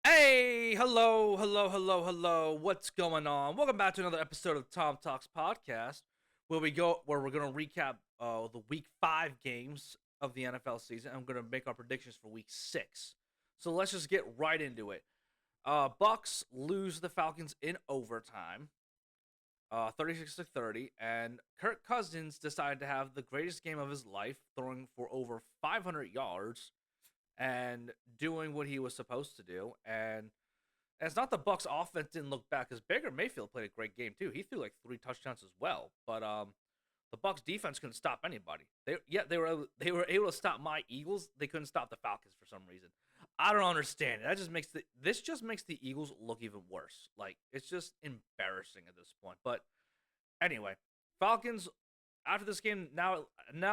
Hey, hello. What's going on? Welcome back to another episode of Tom Talks podcast, where we're gonna recap the week 5 games of the NFL season. I'm gonna make our predictions for week 6. So let's just get right into it. Bucks lose the Falcons in overtime, 36-30, and Kirk Cousins decided to have the greatest game of his life, throwing for over 500 yards and doing what he was supposed to do. And it's not the Bucks' offense didn't look bad because Baker Mayfield played a great game too. He threw like 3 touchdowns as well. But the Bucks' defense couldn't stop anybody. They were able to stop my Eagles. They couldn't stop the Falcons for some reason. I don't understand it. This just makes the Eagles look even worse. Like it's just embarrassing at this point. But anyway, Falcons after this game now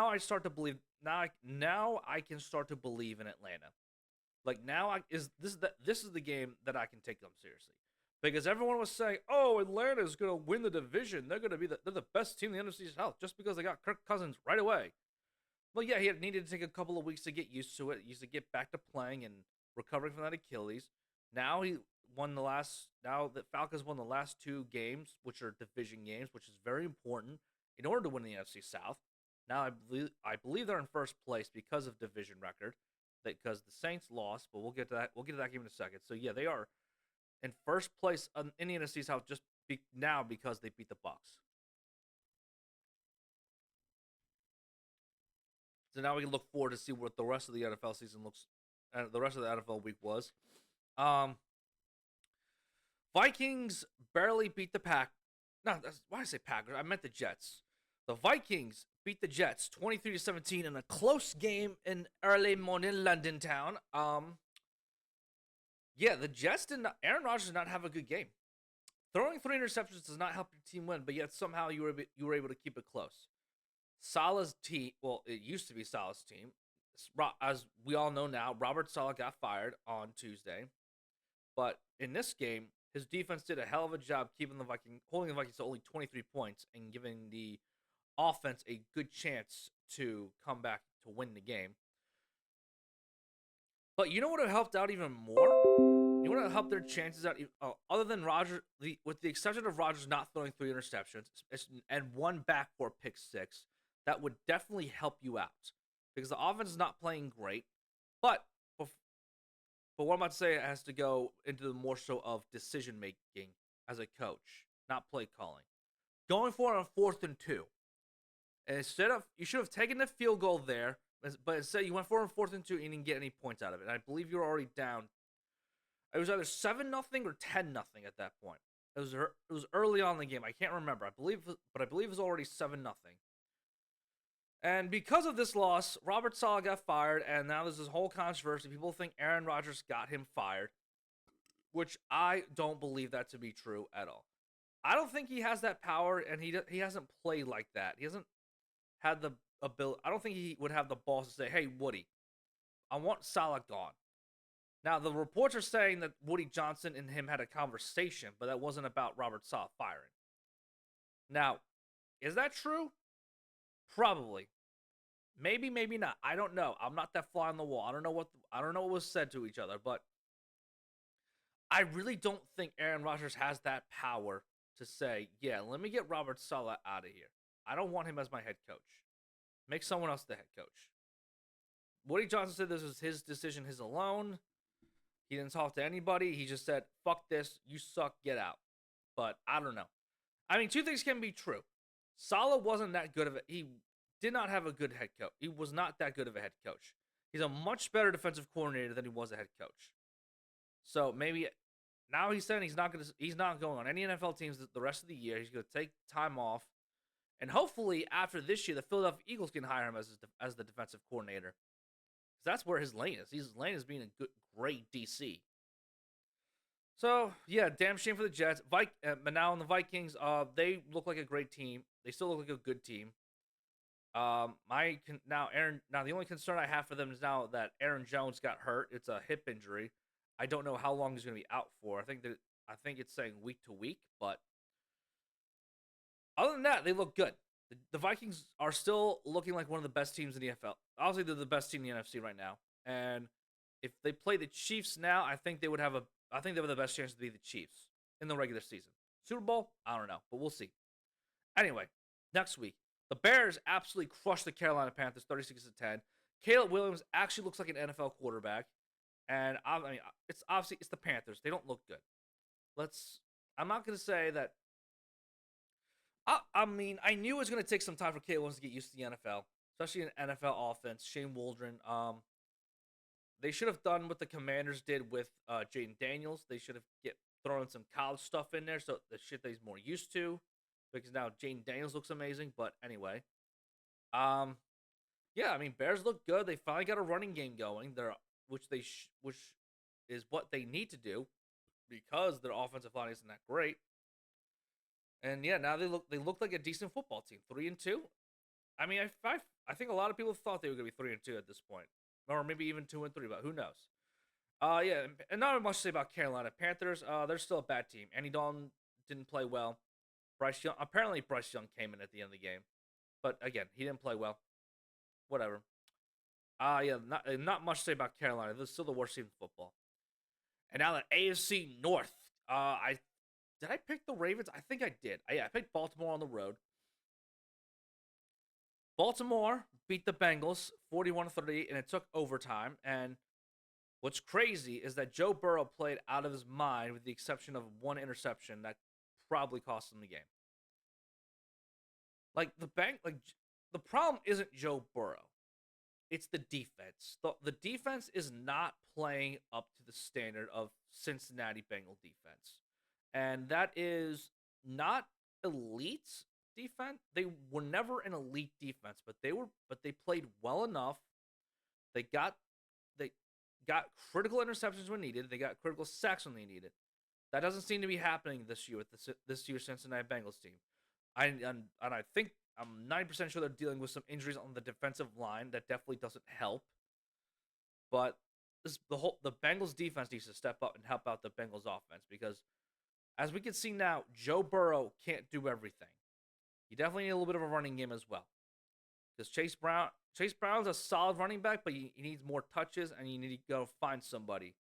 I start to believe now I can start to believe in Atlanta. Like now, this is the game that I can take them seriously, because everyone was saying, "Oh, Atlanta is gonna win the division. They're the best team in the NFC South just because they got Kirk Cousins right away." Well, yeah, he had needed to take a couple of weeks to get used to it, used to get back to playing and recovering from that Achilles. Now he won the last. Now the Falcons won the last 2 games, which are division games, which is very important in order to win the NFC South. Now I believe they're in first place because of division record, because the Saints lost, but we'll get to that. We'll get to that game in a second. So yeah, they are in first place in the NFC South now because they beat the Bucks. So now we can look forward to see what the rest of the NFL season looks, the rest of the NFL week was. Um, Vikings barely beat the Pack. No, why did I say Packers? I meant the Jets. The Vikings beat the Jets 23-17 in a close game in early morning London town. Yeah, the Jets did not. Aaron Rodgers did not have a good game. Throwing 3 interceptions does not help your team win, but yet somehow you were able to keep it close. Salah's team, well, it used to be Salah's team. As we all know now, Robert Saleh got fired on Tuesday, but in this game, his defense did a hell of a job holding the Vikings to only 23 points and giving the offense a good chance to come back to win the game. But you know what would have helped out even more? You want to help their chances out, other than Rodgers, with the exception of Rodgers not throwing 3 interceptions and one backdoor pick six, that would definitely help you out because the offense is not playing great. But but what I'm about to say has to go into the more so of decision making as a coach, not play calling. Going for it on 4th and 2, and instead of you should have taken the field goal there, but instead you went for it on 4th and 2 and you didn't get any points out of it. And I believe you were already down. It was either 7-0 or 10-0 at that point. It was early on in the game. I can't remember. I believe it was already 7-0. And because of this loss, Robert Saleh got fired, and now there's this whole controversy. People think Aaron Rodgers got him fired, which I don't believe that to be true at all. I don't think he has that power, and he hasn't played like that. He hasn't had the ability. I don't think he would have the balls to say, "Hey, Woody, I want Saleh gone." Now, the reports are saying that Woody Johnson and him had a conversation, but that wasn't about Robert Saleh firing. Now, is that true? Probably. Maybe, maybe not. I don't know. I'm not that fly on the wall. I don't know what was said to each other, but I really don't think Aaron Rodgers has that power to say, "Yeah, let me get Robert Saleh out of here. I don't want him as my head coach. Make someone else the head coach." Woody Johnson said this was his decision, his alone. He didn't talk to anybody. He just said, "Fuck this. You suck. Get out." But I don't know. I mean, two things can be true. Saleh wasn't that good of it. He did not have a good head coach. He was not that good of a head coach. He's a much better defensive coordinator than he was a head coach. So maybe now he's saying he's not going on any NFL teams the rest of the year. He's going to take time off, and hopefully after this year, the Philadelphia Eagles can hire him as the defensive coordinator. That's where his lane is. His lane is being a great DC. So yeah, damn shame for the Jets. But now on the Vikings, they look like a great team. They still look like a good team. Now the only concern I have for them is now that Aaron Jones got hurt. It's a hip injury. I don't know how long he's going to be out for. I think it's saying week to week, but other than that, they look good. The Vikings are still looking like one of the best teams in the NFL. Obviously, they're the best team in the NFC right now. And if they play the Chiefs now, I think they would have I think they have the best chance to be the Chiefs in the regular season. Super Bowl, I don't know, but we'll see. Anyway, next week, the Bears absolutely crushed the Carolina Panthers 36-10. Caleb Williams actually looks like an NFL quarterback, and I mean, it's obviously it's the Panthers. They don't look good. I'm not gonna say that. I mean, I knew it was gonna take some time for Caleb Williams to get used to the NFL, especially an NFL offense. Shane Waldron. They should have done what the Commanders did with Jaden Daniels. They should have thrown some college stuff in there, so the shit that he's more used to. Because now Jaden Daniels looks amazing. But anyway, um, yeah, I mean Bears look good. They finally got a running game going. Which is what they need to do because their offensive line isn't that great. And yeah, now they look like a decent football team. 3-2. I mean, I think a lot of people thought they were gonna be 3-2 at this point, or maybe even 2-3, but who knows? Yeah, and not much to say about Carolina Panthers. They're still a bad team. Andy Dalton didn't play well. Bryce Young came in at the end of the game, but again, he didn't play well. Whatever. Yeah, not much to say about Carolina. They're still the worst team in football. And now the AFC North. I did I pick the Ravens? I think I did. Yeah, I picked Baltimore on the road. Baltimore beat the Bengals 41-38, and it took overtime. And what's crazy is that Joe Burrow played out of his mind, with the exception of one interception that probably cost him the game. The problem isn't Joe Burrow. It's the defense. The defense is not playing up to the standard of Cincinnati Bengal defense. And that is not elite defense. They were never an elite defense, but they played well enough. They got they got critical interceptions when needed. They got critical sacks when they needed. That doesn't seem to be happening this year with this year's Cincinnati Bengals team. I think I'm 90% sure they're dealing with some injuries on the defensive line. That definitely doesn't help. But the Bengals defense needs to step up and help out the Bengals offense, because as we can see now, Joe Burrow can't do everything. You definitely need a little bit of a running game as well. Because Chase Brown's a solid running back, but he needs more touches, and you need to go find somebody.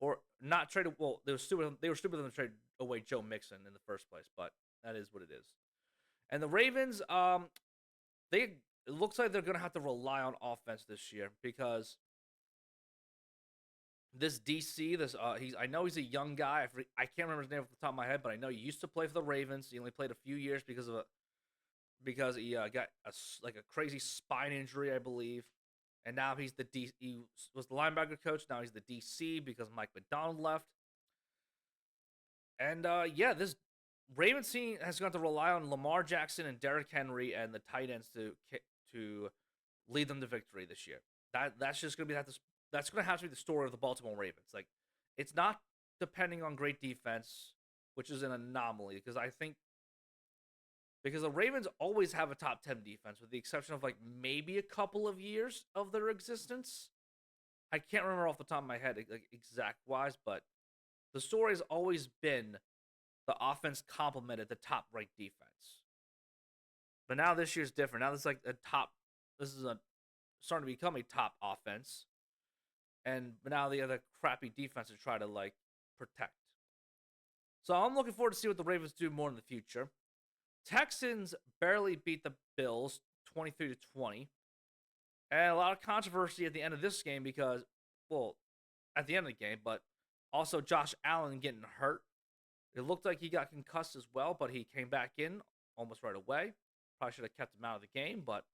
Or not trade. Well, they were stupid. They were stupid to trade away Joe Mixon in the first place, but that is what it is. And the Ravens, it looks like they're gonna have to rely on offense this year, because this DC, I know he's a young guy. I can't remember his name off the top of my head, but I know he used to play for the Ravens. He only played a few years because he got a crazy spine injury, I believe. And now he was the linebacker coach. Now he's the DC because Mike McDonald left. And yeah, this Ravens team has got to rely on Lamar Jackson and Derrick Henry and the tight ends to lead them to victory this year. That's just gonna be that's gonna have to be the story of the Baltimore Ravens. Like, it's not depending on great defense, which is an anomaly, because the Ravens always have a top 10 defense, with the exception of like maybe a couple of years of their existence. I can't remember off the top of my head like exact wise, but the story has always been the offense complemented the top ranked defense. But now this year's different. Now this is starting to become a top offense. And now the other crappy defense to try to like protect. So I'm looking forward to see what the Ravens do more in the future. Texans barely beat the Bills 23-20. And a lot of controversy at the end of this game because, well, at the end of the game, but also Josh Allen getting hurt. It looked like he got concussed as well, but he came back in almost right away. Probably should have kept him out of the game, but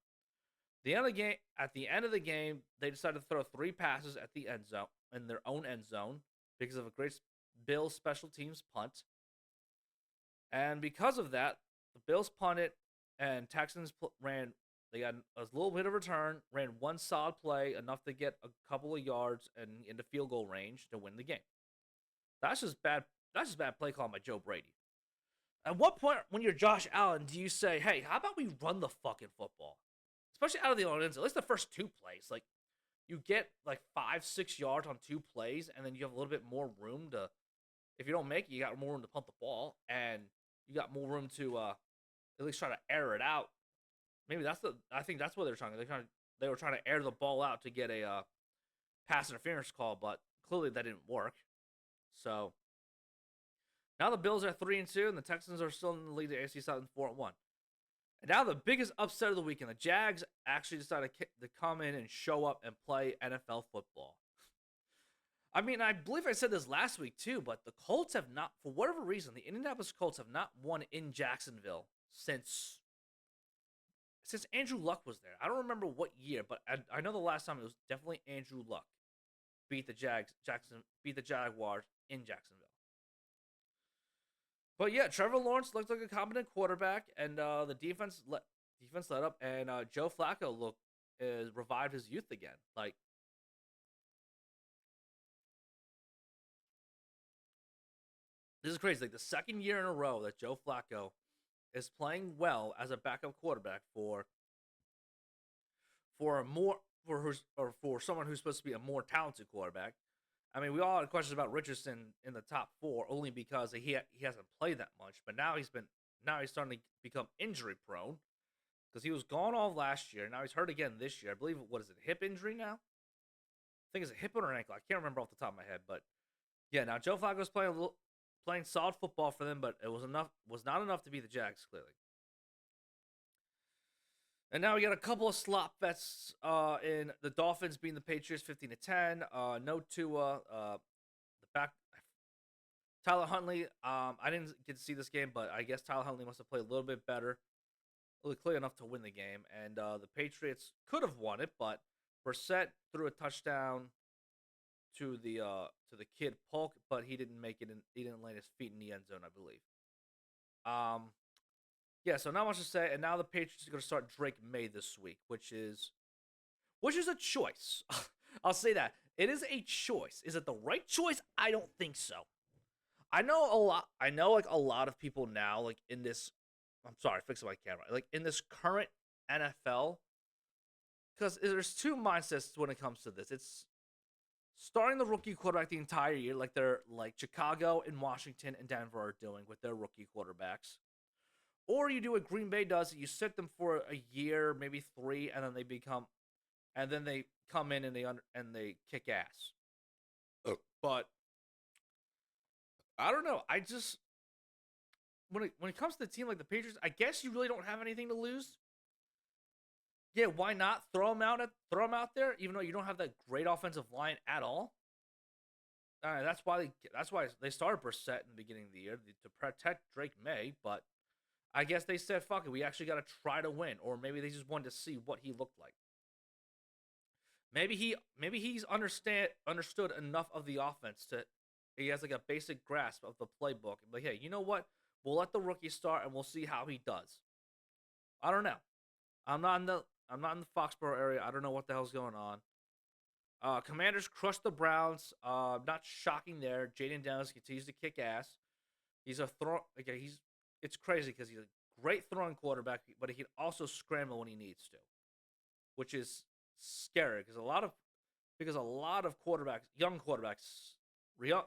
at the end of the game, they decided to throw 3 passes at the end zone, in their own end zone, because of a great Bills special teams punt. And because of that, the Bills punted, and Texans ran. They got a little bit of return, ran one solid play, enough to get a couple of yards and into field goal range to win the game. That's just bad. That's just bad play calling by Joe Brady. At what point, when you're Josh Allen, do you say, "Hey, how about we run the fucking football?" Especially out of the own end zone. At least the first 2 plays, like you get like 5-6 yards on 2 plays, and then you have a little bit more room to. If you don't make it, you got more room to punt the ball, and you got more room to at least try to air it out. Maybe I think that's what they're trying. They were trying to air the ball out to get a pass interference call, but clearly that didn't work. So now the Bills are 3-2, and the Texans are still in the lead. The AFC South 4-1. And now the biggest upset of the weekend: the Jags actually decided to come in and show up and play NFL football. I mean, I believe I said this last week too, but the Colts have not, for whatever reason, the Indianapolis Colts have not won in Jacksonville since Andrew Luck was there. I don't remember what year, but I know the last time it was definitely Andrew Luck beat the Jaguars in Jacksonville. But yeah, Trevor Lawrence looked like a competent quarterback, and the defense let up, and Joe Flacco revived his youth again. Like, this is crazy. Like, the second year in a row that Joe Flacco is playing well as a backup quarterback for a more for someone who's supposed to be a more talented quarterback. I mean, we all had questions about Richardson in the top four only because he hasn't played that much, but now he's starting to become injury prone because he was gone all of last year. Now he's hurt again this year. I believe, what is it, hip injury now? I think it's a hip or an ankle. I can't remember off the top of my head, but yeah. Now Joe Flacco's playing solid football for them, but it was not enough to beat the Jags clearly. And now we got a couple of slop fests in the Dolphins beating the Patriots 15-10. No Tua. The back Tyler Huntley. I didn't get to see this game, but I guess Tyler Huntley must have played a little bit better, really clear enough to win the game. And the Patriots could have won it, but Brissett threw a touchdown to the kid Polk, but he didn't make it. He didn't land his feet in the end zone, I believe. Yeah, so not much to say. And now the Patriots are going to start Drake May this week, which is a choice. I'll say that it is a choice. Is it the right choice? I don't think so. I know a lot. I know like a lot of people now, like in this. I'm sorry, fixing my camera. Like in this current NFL, because there's two mindsets when it comes to this. It's starting the rookie quarterback the entire year, like Chicago and Washington and Denver are doing with their rookie quarterbacks. Or you do what Green Bay does, you sit them for a year, maybe 3, and then they come in and they kick ass. But I don't know. I just when it comes to the team like the Patriots, I guess you really don't have anything to lose. Yeah, why not throw them out there, even though you don't have that great offensive line at all. That's why they started Brissett in the beginning of the year to protect Drake May, but I guess they said, fuck it, we actually got to try to win. Or maybe they just wanted to see what he looked like. Maybe he's understood enough of the offense he has like a basic grasp of the playbook. Like, hey, you know what? We'll let the rookie start and we'll see how he does. I don't know. I'm not in the Foxborough area. I don't know what the hell's going on. Commanders crushed the Browns. Not shocking there. Jaden Daniels continues to kick ass. It's crazy because he's a great throwing quarterback, but he can also scramble when he needs to, which is scary because a lot of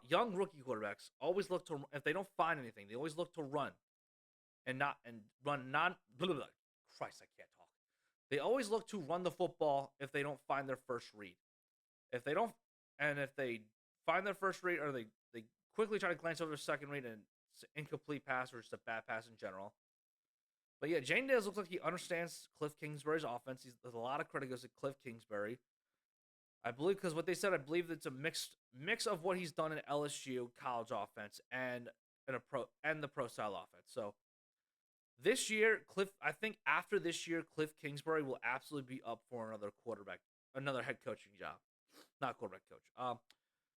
young rookie quarterbacks, always look to, if they don't find anything, they always look to run and run non. Blah, blah, blah. Christ, I can't talk. They always look to run the football if they don't find their first read. If they find their first read, or they quickly try to glance over their second read and it's an incomplete pass or just a bad pass in general. But yeah, Jane Dales looks like he understands Cliff Kingsbury's offense. There's a lot of credit goes to Cliff Kingsbury. I believe, because what they said, I believe it's a mix of what he's done in LSU college offense and the pro style offense. So this year, I think after this year, Cliff Kingsbury will absolutely be up for another head coaching job, not quarterback coach.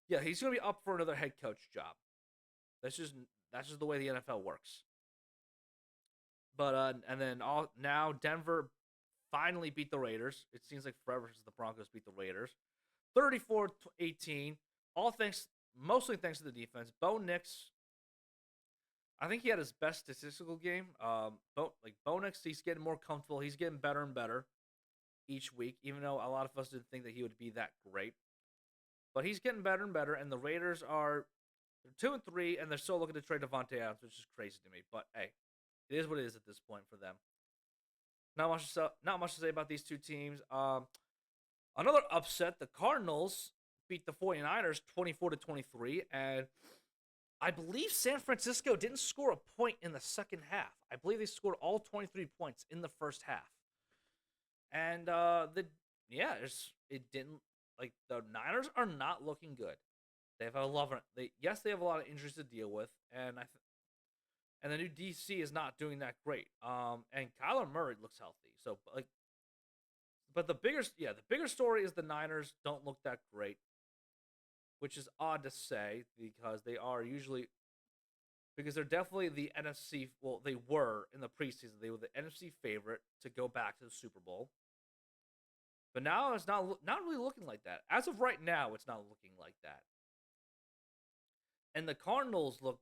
Yeah, he's gonna be up for another head coach job. That's just the way the NFL works. But and then now Denver finally beat the Raiders. It seems like forever since the Broncos beat the Raiders. 34-18. Mostly thanks to the defense. Bo Nix, I think he had his best statistical game. Bo Nix, he's getting more comfortable. He's getting better and better each week, even though a lot of us didn't think that he would be that great. But he's getting better and better, and the Raiders are 2-3, and they're still looking to trade Devontae Adams, which is crazy to me. But hey, it is what it is at this point for them. Not much to say about these two teams. Another upset: the Cardinals beat the 49ers 24-23, and I believe San Francisco didn't score a point in the second half. I believe they scored all 23 points in the first half. And it didn't like the Niners are not looking good. They have a lot of they have a lot of injuries to deal with, and and the new DC is not doing that great. And Kyler Murray looks healthy, so like, but the bigger story is the Niners don't look that great, which is odd to say because they are usually because they're definitely the NFC. Well, they were in the preseason. They were the NFC favorite to go back to the Super Bowl. But now it's not really looking like that. As of right now, it's not looking like that. And the Cardinals look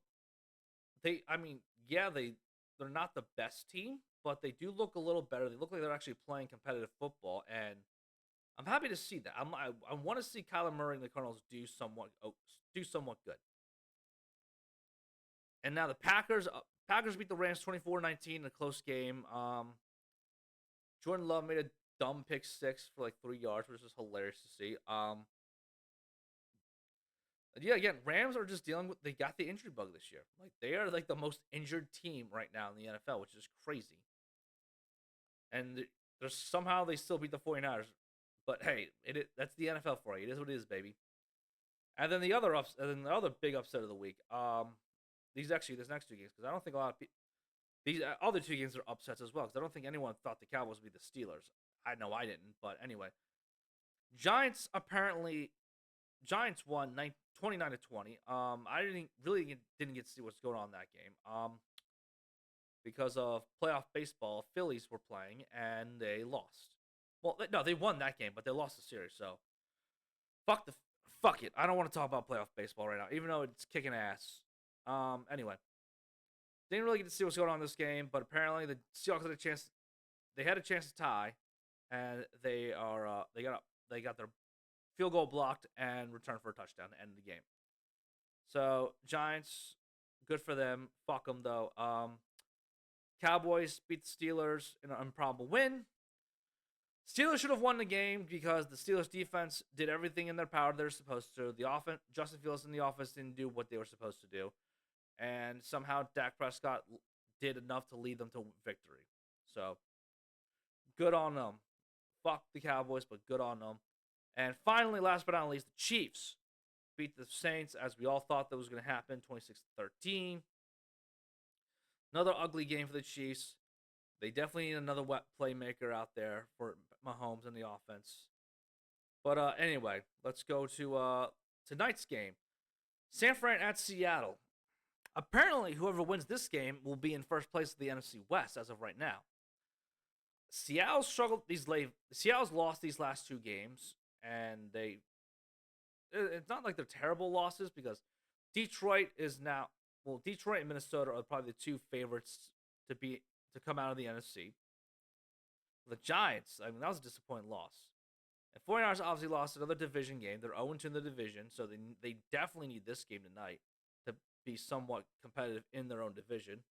they're not the best team, but they do look a little better. They look like they're actually playing competitive football, and I'm happy to see that. I want to see Kyler Murray and the Cardinals do somewhat good. And now the Packers beat the Rams 24-19 in a close game. Jordan Love made a dumb pick six for like 3 yards, which was hilarious to see. Yeah, again, Rams are just dealing with they got the injury bug this year. Like they are like the most injured team right now in the NFL, which is crazy. And there's somehow they still beat the 49ers. But hey, that's the NFL for you. It is what it is, baby. And then the other big upset of the week. This next 2 games because I don't think a lot of people these other 2 games are upsets as well because I don't think anyone thought the Cowboys would be the Steelers. I know I didn't, but anyway. Giants won 29-20. I didn't get to see what's going on in that game. Because of playoff baseball, Phillies were playing and they lost. Well, no, they won that game, but they lost the series. So fuck it. I don't want to talk about playoff baseball right now, even though it's kicking ass. Anyway, didn't really get to see what's going on in this game, but apparently the Seahawks had a chance. They had a chance to tie, and they got their field goal blocked and returned for a touchdown to end the game. So Giants, good for them. Fuck them though. Cowboys beat the Steelers in an improbable win. Steelers should have won the game because the Steelers defense did everything in their power they're supposed to. The offense, Justin Fields in the offense didn't do what they were supposed to do, and somehow Dak Prescott did enough to lead them to victory. So good on them. Fuck the Cowboys, but good on them. And finally, last but not least, the Chiefs beat the Saints as we all thought that was going to happen, 26-13. Another ugly game for the Chiefs. They definitely need another wet playmaker out there for Mahomes in the offense. But anyway, let's go to tonight's game. San Fran at Seattle. Apparently, whoever wins this game will be in first place of the NFC West as of right now. Seattle's lost these last 2 games, and it's not like they're terrible losses because Detroit and Minnesota are probably the 2 favorites to come out of the NFC. The Giants, I mean, that was a disappointing loss. And 49ers obviously lost another division game. They're 0-2 in the division, so they definitely need this game tonight to be somewhat competitive in their own division.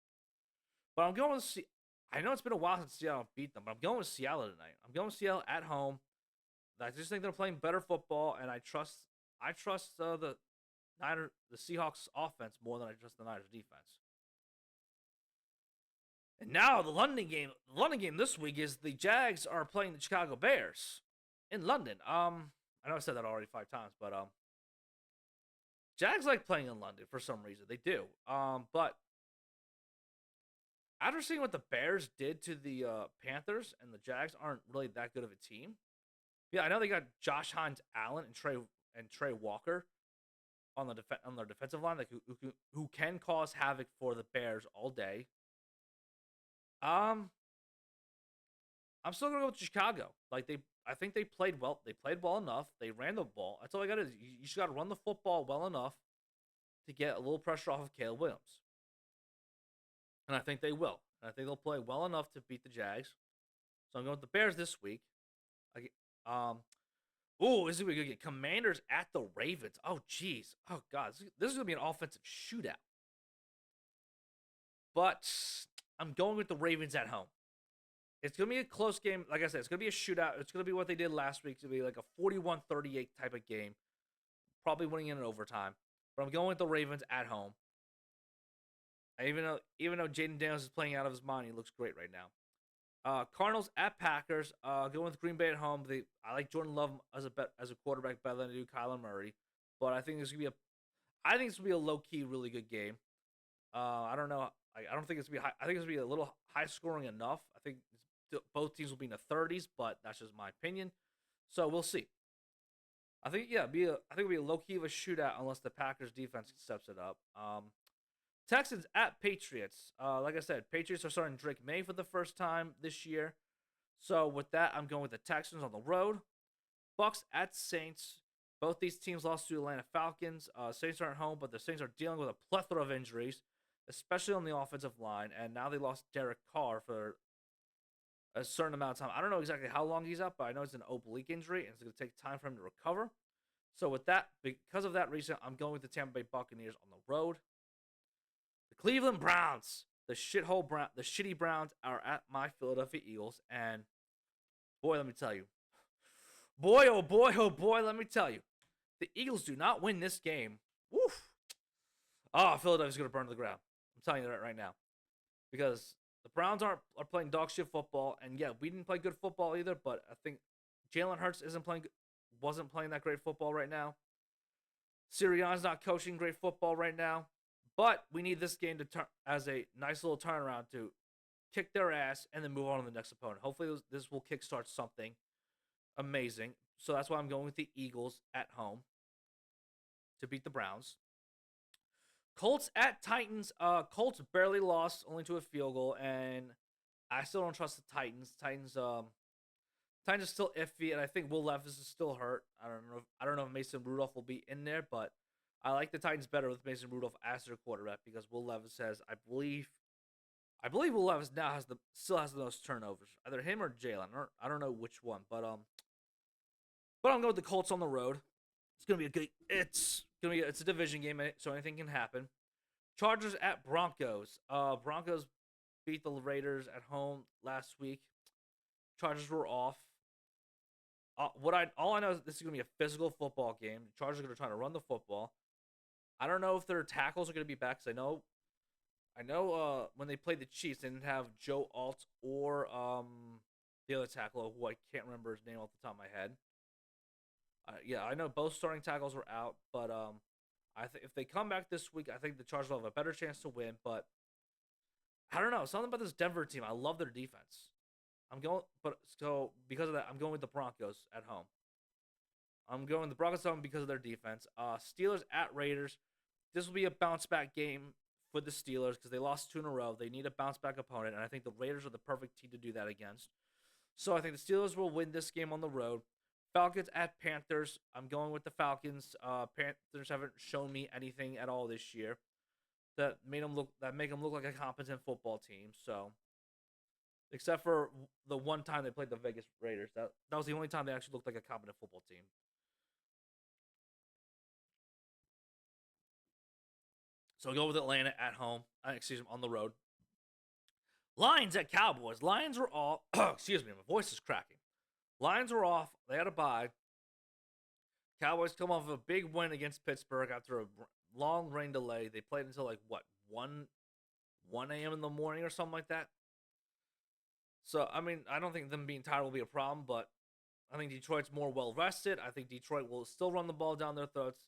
But I'm going to I know it's been a while since Seattle beat them, but I'm going with Seattle tonight. I'm going with Seattle at home. I just think they're playing better football, and I trust the Seahawks offense more than I trust the Niners defense. And now the London game. The London game this week is the Jags are playing the Chicago Bears in London. I know I said that already 5 times, but Jags like playing in London for some reason. They do. But after seeing what the Bears did to the Panthers, and the Jags aren't really that good of a team. Yeah, I know they got Josh Hines Allen and Trey Walker on their defensive line, like who can cause havoc for the Bears all day. I'm still gonna go with Chicago. I think they played well. They played well enough. They ran the ball. That's all I got to do. You just got to run the football well enough to get a little pressure off of Caleb Williams. And I think they will. And I think they'll play well enough to beat the Jags. So I'm going with the Bears this week. This is going to get Commanders at the Ravens. Oh, jeez. Oh, God. This is going to be an offensive shootout. But I'm going with the Ravens at home. It's going to be a close game. Like I said, it's going to be a shootout. It's going to be what they did last week. It's going to be like a 41-38 type of game. probably winning in overtime. But I'm going with the Ravens at home. And even though Jaden Daniels is playing out of his mind, he looks great right now. Cardinals at Packers. Going with Green Bay at home. I like Jordan Love as a quarterback better than I do Kyler Murray. But I think this will be a low key really good game. I don't know. I don't think it's gonna be high. I think it's gonna be a little high scoring enough. I think both teams will be in the 30s, but that's just my opinion. So we'll see. I think I think it'll be a low key of a shootout unless the Packers defense steps it up. Texans at Patriots. Like I said, Patriots are starting Drake May for the first time this year. So with that, I'm going with the Texans on the road. Bucks at Saints. Both these teams lost to Atlanta Falcons. Saints aren't home, but the Saints are dealing with a plethora of injuries, especially on the offensive line. And now they lost Derek Carr for a certain amount of time. I don't know exactly how long he's out, but I know it's an oblique injury, and it's going to take time for him to recover. So with that, because of that reason, I'm going with the Tampa Bay Buccaneers on the road. The Cleveland Browns, the shitty Browns are at my Philadelphia Eagles, and boy, let me tell you, boy, oh boy, oh boy, let me tell you, the Eagles do not win this game. Woof. Oh, Philadelphia's going to burn to the ground. I'm telling you that right now. Because the Browns are playing dog shit football, and yeah, we didn't play good football either, but I think Jalen Hurts wasn't playing that great football right now. Sirianni's not coaching great football right now. But we need this game to turn as a nice little turnaround to kick their ass and then move on to the next opponent. Hopefully this will kickstart something amazing. So that's why I'm going with the Eagles at home to beat the Browns. Colts at Titans. Colts barely lost, only to a field goal, and I still don't trust the Titans. Titans are still iffy, and I think Will Levis is still hurt. I don't know if Mason Rudolph will be in there, but I like the Titans better with Mason Rudolph as their quarterback because Will Levis I believe Will Levis now still has the most turnovers. Either him or Jalen. I don't know which one, but I'm going with the Colts on the road. It's a division game, so anything can happen. Chargers at Broncos. Broncos beat the Raiders at home last week. Chargers were off. All I know is this is gonna be a physical football game. The Chargers are gonna try to run the football. I don't know if their tackles are gonna be back. Cause I know. When they played the Chiefs, they didn't have Joe Alt or the other tackle who I can't remember his name off the top of my head. Yeah, I know both starting tackles were out, but I think if they come back this week, I think the Chargers will have a better chance to win. But I don't know, something about this Denver team. I love their defense. Because of that, I'm going with the Broncos at home. I'm going the Broncos home because of their defense. Steelers at Raiders. This will be a bounce back game for the Steelers because they lost 2 in a row. They need a bounce back opponent, and I think the Raiders are the perfect team to do that against. So I think the Steelers will win this game on the road. Falcons at Panthers. I'm going with the Falcons. Panthers haven't shown me anything at all this year that make them look like a competent football team. So, except for the one time they played the Vegas Raiders, that was the only time they actually looked like a competent football team. So I'll go with Atlanta at home. On the road. Lions at Cowboys. Lions were all. Excuse me, my voice is cracking. Lions were off. They had a bye. Cowboys come off of a big win against Pittsburgh after a long rain delay. They played until like what 1 a.m. in the morning or something like that. So I mean, I don't think them being tired will be a problem, but I think Detroit's more well rested. I think Detroit will still run the ball down their throats.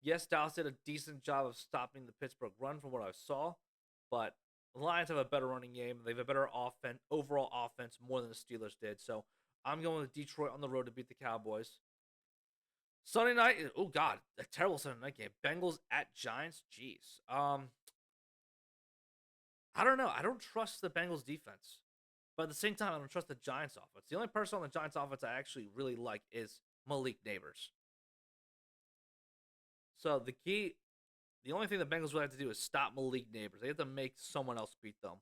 Yes, Dallas did a decent job of stopping the Pittsburgh run from what I saw, but the Lions have a better running game. They have a better overall offense, more than the Steelers did. So I'm going with Detroit on the road to beat the Cowboys. Sunday night, oh God, a terrible Sunday night game. Bengals at Giants. Jeez. I don't know. I don't trust the Bengals defense, but at the same time, I don't trust the Giants offense. The only person on the Giants offense I actually really like is Malik Neighbors. So the only thing the Bengals would have to do is stop Malik Neighbors. They have to make someone else beat them.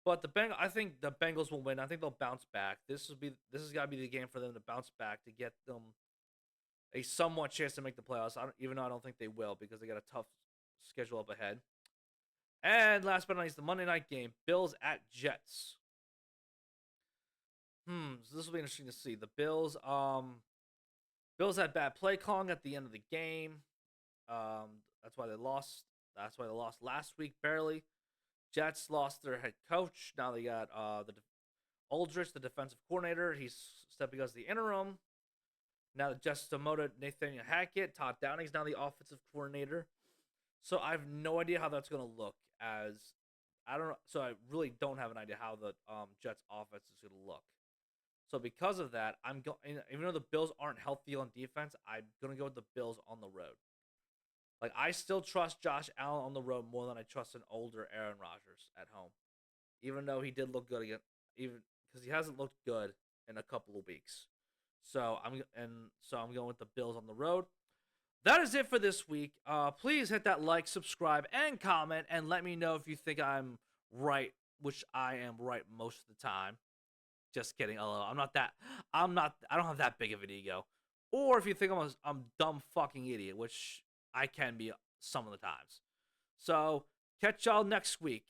But I think the Bengals will win. I think they'll bounce back. This has got to be the game for them to bounce back to get them a somewhat chance to make the playoffs. Even though I don't think they will because they got a tough schedule up ahead. And last but not least, the Monday night game: Bills at Jets. So this will be interesting to see. The Bills, Bills had bad play calling at the end of the game. That's why they lost. That's why they lost last week barely. Jets lost their head coach. Now they got Aldrich, the defensive coordinator. He's stepping as the interim. Now the Jets demoted Nathaniel Hackett. Todd Downing's now the offensive coordinator. So I have no idea how that's going to look. As I don't. So I really don't have an idea how the Jets offense is going to look. So because of that, I'm going. Even though the Bills aren't healthy on defense, I'm going to go with the Bills on the road. Like I still trust Josh Allen on the road more than I trust an older Aaron Rodgers at home. Even though he did look good again, even because he hasn't looked good in a couple of weeks. So I'm going with the Bills on the road. That is it for this week. Please hit that like, subscribe, and comment, and let me know if you think I'm right, which I am right most of the time. Just kidding. I'm not that. I'm not. I don't have that big of an ego. Or if you think I'm dumb fucking idiot, which I can be some of the times. So catch y'all next week.